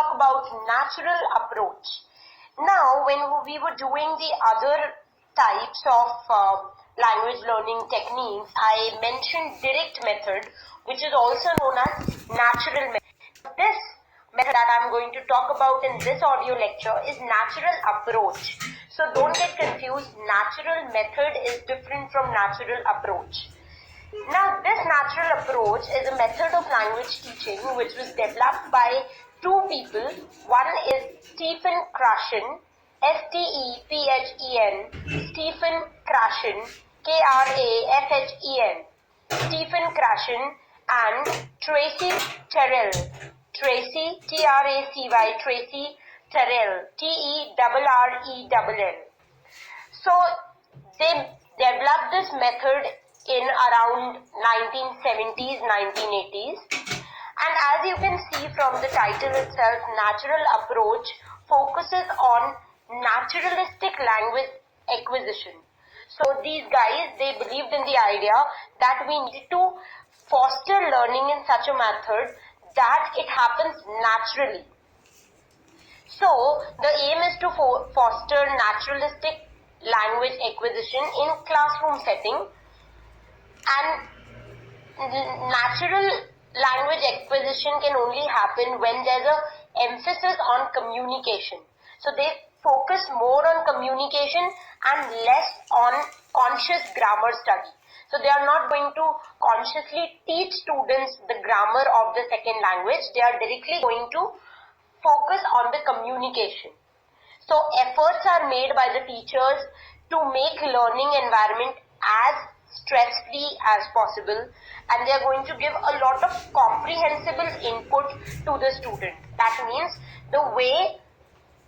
talk about natural approach. Now, when we were doing the other types of language learning techniques, I mentioned direct method, which is also known as natural method. This method that I'm going to talk about in this audio lecture is natural approach. So don't get confused. Natural method is different from natural approach. Now, this natural approach is a method of language teaching which was developed by two people. One is Stephen Krashen, S-T-E-P-H-E-N, Stephen Krashen, K-R-A-S-H-E-N, Stephen Krashen, and Tracy Terrell, Tracy, T-R-A-C-Y, Tracy Terrell, T-E-R-R-E-L-L. So, they developed this method in around 1970s, 1980s. And as you can see from the title itself, natural approach focuses on naturalistic language acquisition. So these guys, they believed in the idea that we need to foster learning in such a method that it happens naturally. So the aim is to foster naturalistic language acquisition in classroom setting, and natural language acquisition can only happen when there's a emphasis on communication. So they focus more on communication and less on conscious grammar study. So they are not going to consciously teach students the grammar of the second language. They are directly going to focus on the communication. So efforts are made by the teachers to make learning environment as stress-free as possible, and they are going to give a lot of comprehensible input to the student. That means the way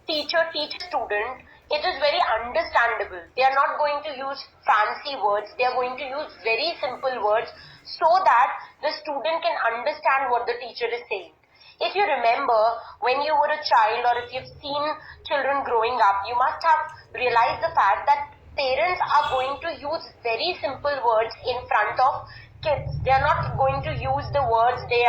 teacher teaches student, it is very understandable. They are not going to use fancy words. They are going to use very simple words so that the student can understand what the teacher is saying. If you remember, when you were a child, or if you've seen children growing up, you must have realized the fact that parents are going to use very simple words in front of kids. They are not going to use the words they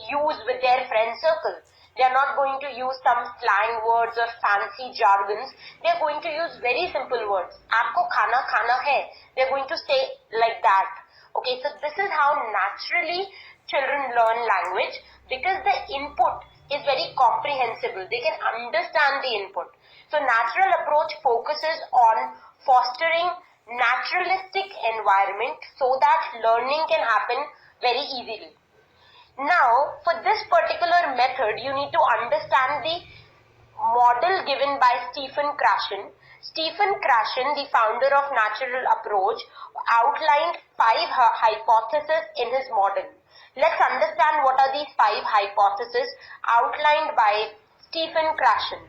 use with their friend circle. They are not going to use some slang words or fancy jargons. They are going to use very simple words. Aapko khana khana hai. They are going to say like that. Okay, so this is how naturally children learn language, because the input is very comprehensible. They can understand the input. So natural approach focuses on fostering naturalistic environment so that learning can happen very easily. Now, for this particular method, you need to understand the model given by Stephen Krashen. Stephen Krashen, the founder of natural approach, outlined 5 hypotheses in his model. Let's understand what are these 5 hypotheses outlined by Stephen Krashen.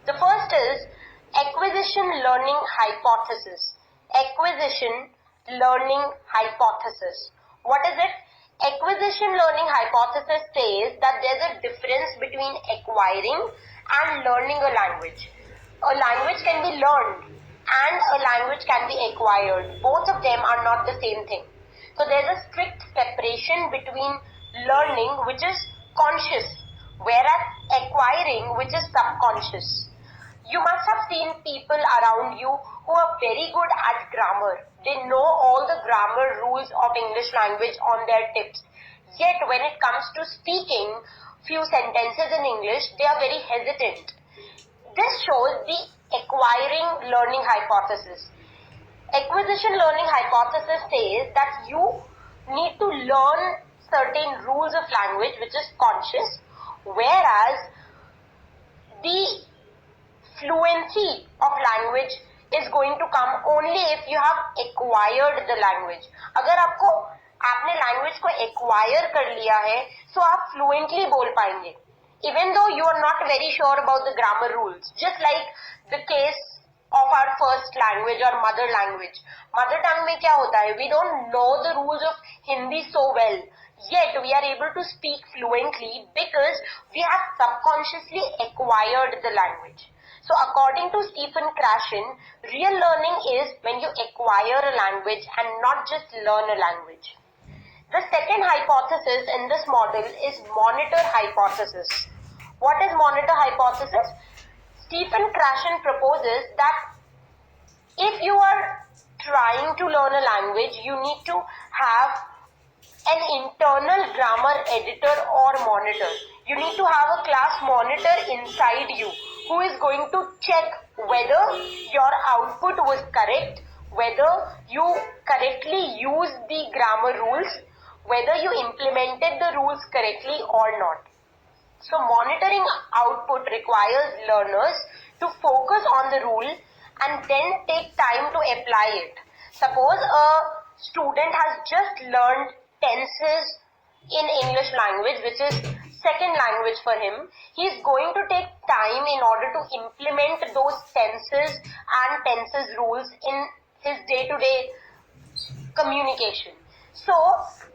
The first is acquisition learning hypothesis. Acquisition learning hypothesis. What is it? Acquisition learning hypothesis says that there's a difference between acquiring and learning a language. A language can be learned and a language can be acquired. Both of them are not the same thing. So there's a strict separation between learning, which is conscious, whereas acquiring, which is subconscious. You must have seen people around you who are very good at grammar. They know all the grammar rules of English language on their tips. Yet when it comes to speaking few sentences in English, they are very hesitant. This shows the acquiring learning hypothesis. Acquisition learning hypothesis says that you need to learn certain rules of language, which is conscious, whereas the fluency of language is going to come only if you have acquired the language. अगर आपने language को acquire कर लिया है, so आप fluently बोल पाएंगे, even though you are not very sure about the grammar rules. Just like the case of our first language or mother language. Mother tongue में क्या होता है? We don't know the rules of Hindi so well. Yet we are able to speak fluently because we have subconsciously acquired the language. So according to Stephen Krashen, real learning is when you acquire a language and not just learn a language. The second hypothesis in this model is monitor hypothesis. What is monitor hypothesis? Stephen Krashen proposes that if you are trying to learn a language, you need to have an internal grammar editor or monitor. You need to have a class monitor inside you who is going to check whether your output was correct, whether you correctly used the grammar rules, whether you implemented the rules correctly or not. So monitoring output requires learners to focus on the rule and then take time to apply it. Suppose a student has just learned tenses in English language, which is second language for him. He is going to take time in order to implement those tenses and tenses rules in his day-to-day communication. So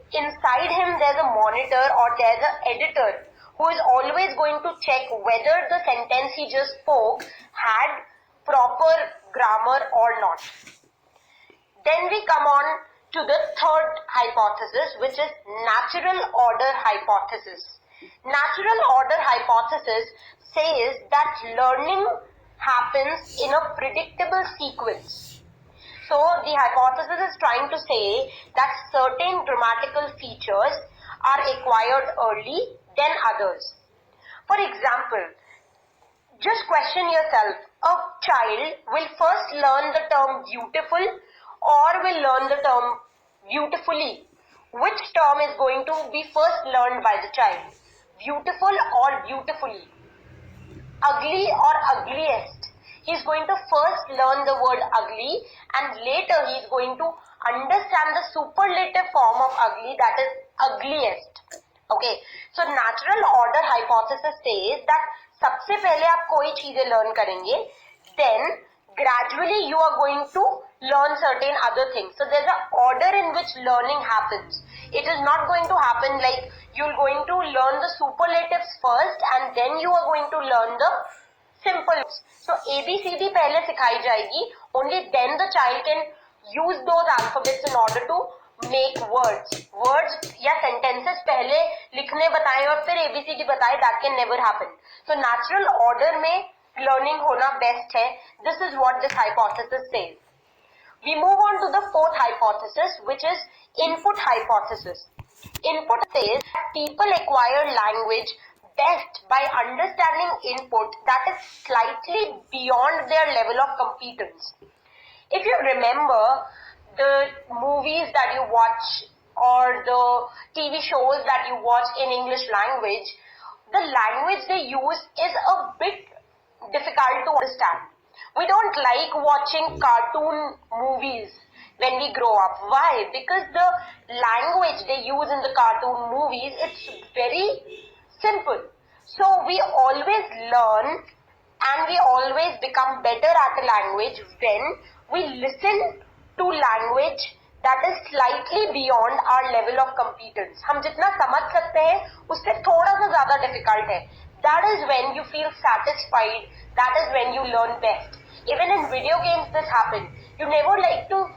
inside him there's a monitor or there's an editor who is always going to check whether the sentence he just spoke had proper grammar or not. Then we come on to the third hypothesis, which is natural order hypothesis. Natural order hypothesis says that learning happens in a predictable sequence. So the hypothesis is trying to say that certain grammatical features are acquired early than others. For example, just question yourself, a child will first learn the term beautiful or will learn the term beautifully? Which term is going to be first learned by the child? Beautiful or beautifully? Ugly or ugliest? He is going to first learn the word ugly and later he is going to understand the superlative form of ugly, that is ugliest. Okay, so natural order hypothesis says that सबसे पहले आप कोई चीजें learn करेंगे, then gradually you are going to learn certain other things. So there's an order in which learning happens. It is not going to happen like you're going to learn the superlatives first and then you are going to learn the simple. So ABCD पहले सिखाई जाएगी, only then the child can use those alphabets in order to make words या sentences पहले लिखने बताएं और फिर ABCD बताएं, that can never happen. So natural order में learning होना best है. This is what this hypothesis says. We move on to the fourth hypothesis, which is input hypothesis. Input says that people acquire language best by understanding input that is slightly beyond their level of competence. If you remember the movies that you watch or the TV shows that you watch in English language, the language they use is a bit difficult to understand. We don't like watching cartoon movies when we grow up. Why? Because the language they use in the cartoon movies, it's very simple. So we always learn and we always become better at a language when we listen to language that is slightly beyond our level of competence. हम जितना समझ सकते हैं उससे थोड़ा सा ज़्यादा difficult है. That is when you feel satisfied. That is when you learn best. Even in video games this happens. You never like to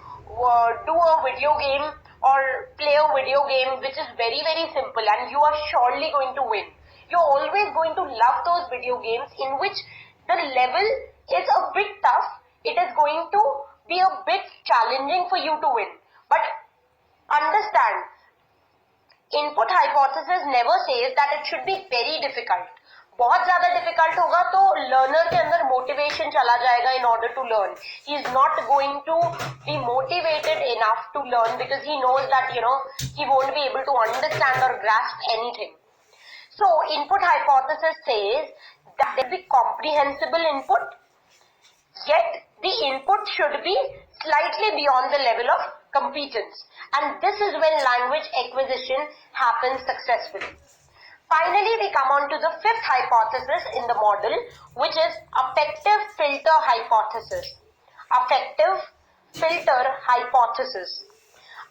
do a video game or play a video game which is very very simple and you are surely going to win. You're always going to love those video games in which the level is a bit tough. It is going to be a bit challenging for you to win. But understand, input hypothesis never says that it should be very difficult. बहुत ज़्यादा difficult होगा तो learner के अंदर motivation चला जाएगा in order to learn. He is not going to be motivated enough to learn because he knows that he won't be able to understand or grasp anything. So input hypothesis says that there will be comprehensible input, yet the input should be slightly beyond the level of competence, and this is when language acquisition happens successfully. Finally, we come on to the fifth hypothesis in the model, which is affective filter hypothesis. Affective filter hypothesis.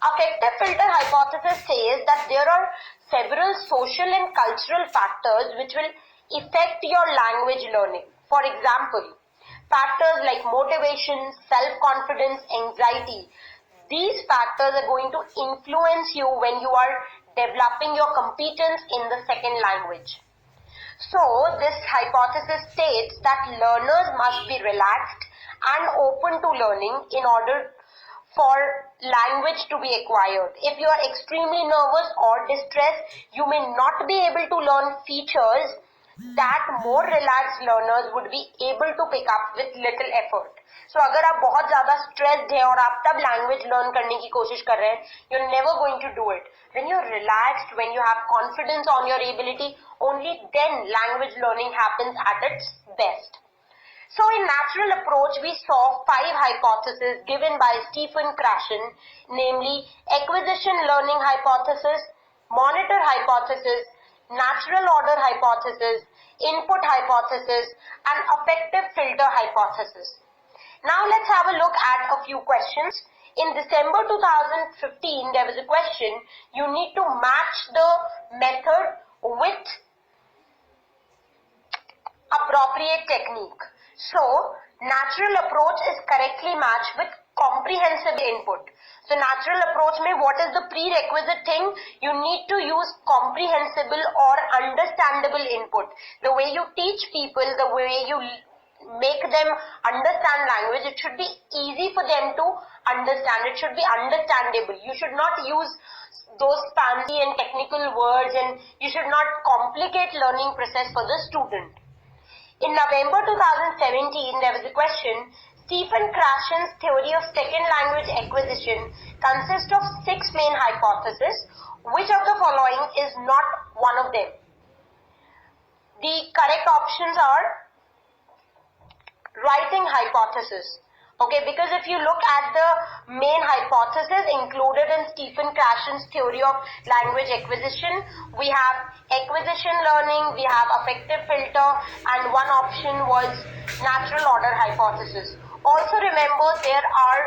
Affective filter hypothesis says that there are several social and cultural factors which will affect your language learning. For example, factors like motivation, self-confidence, anxiety, these factors are going to influence you when you are developing your competence in the second language. So this hypothesis states that learners must be relaxed and open to learning in order for language to be acquired. If you are extremely nervous or distressed, you may not be able to learn features that more relaxed learners would be able to pick up with little effort. So अगर आप बहुत ज़्यादा stressed हैं और आप तब language learn करने की कोशिश कर रहे हैं, you're never going to do it. When you're relaxed, when you have confidence on your ability, only then language learning happens at its best. So in natural approach, we saw 5 hypotheses given by Stephen Krashen, namely acquisition learning hypothesis, monitor hypothesis, natural order hypothesis, input hypothesis, and affective filter hypothesis. Now let's have a look at a few questions. In December 2015, there was a question, you need to match the method with appropriate technique. So, natural approach is correctly matched with comprehensive input. So, natural approach mein what is the prerequisite thing? You need to use comprehensible or understandable input. The way you teach people, the way you make them understand language, it should be easy for them to understand. It should be understandable. You should not use those fancy and technical words, and you should not complicate learning process for the student. In November 2017, there was a question, Stephen Krashen's theory of second language acquisition consists of 6 main hypotheses. Which of the following is not one of them? The correct options are writing hypothesis. Okay, because if you look at the main hypothesis included in Stephen Krashen's theory of language acquisition, we have acquisition learning, we have affective filter, and one option was natural order hypothesis. Also remember, there are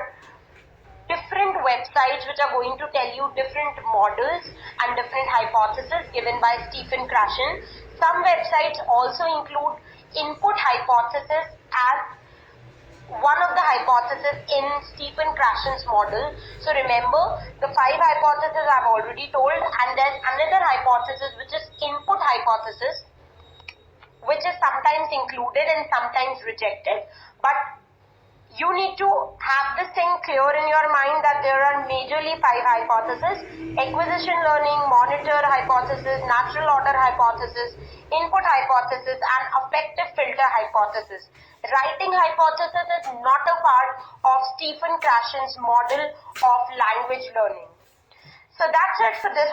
different websites which are going to tell you different models and different hypotheses given by Stephen Krashen. Some websites also include input hypothesis as one of the hypotheses in Stephen Krashen's model. So remember, the 5 hypotheses I've already told, and there's another hypothesis which is input hypothesis, which is sometimes included and sometimes rejected. But you need to have this thing clear in your mind that there are majorly 5 hypotheses: acquisition learning, monitor hypothesis, natural order hypothesis, input hypothesis, and affective filter hypothesis. Writing hypothesis is not a part of Stephen Krashen's model of language learning. So that's it for this.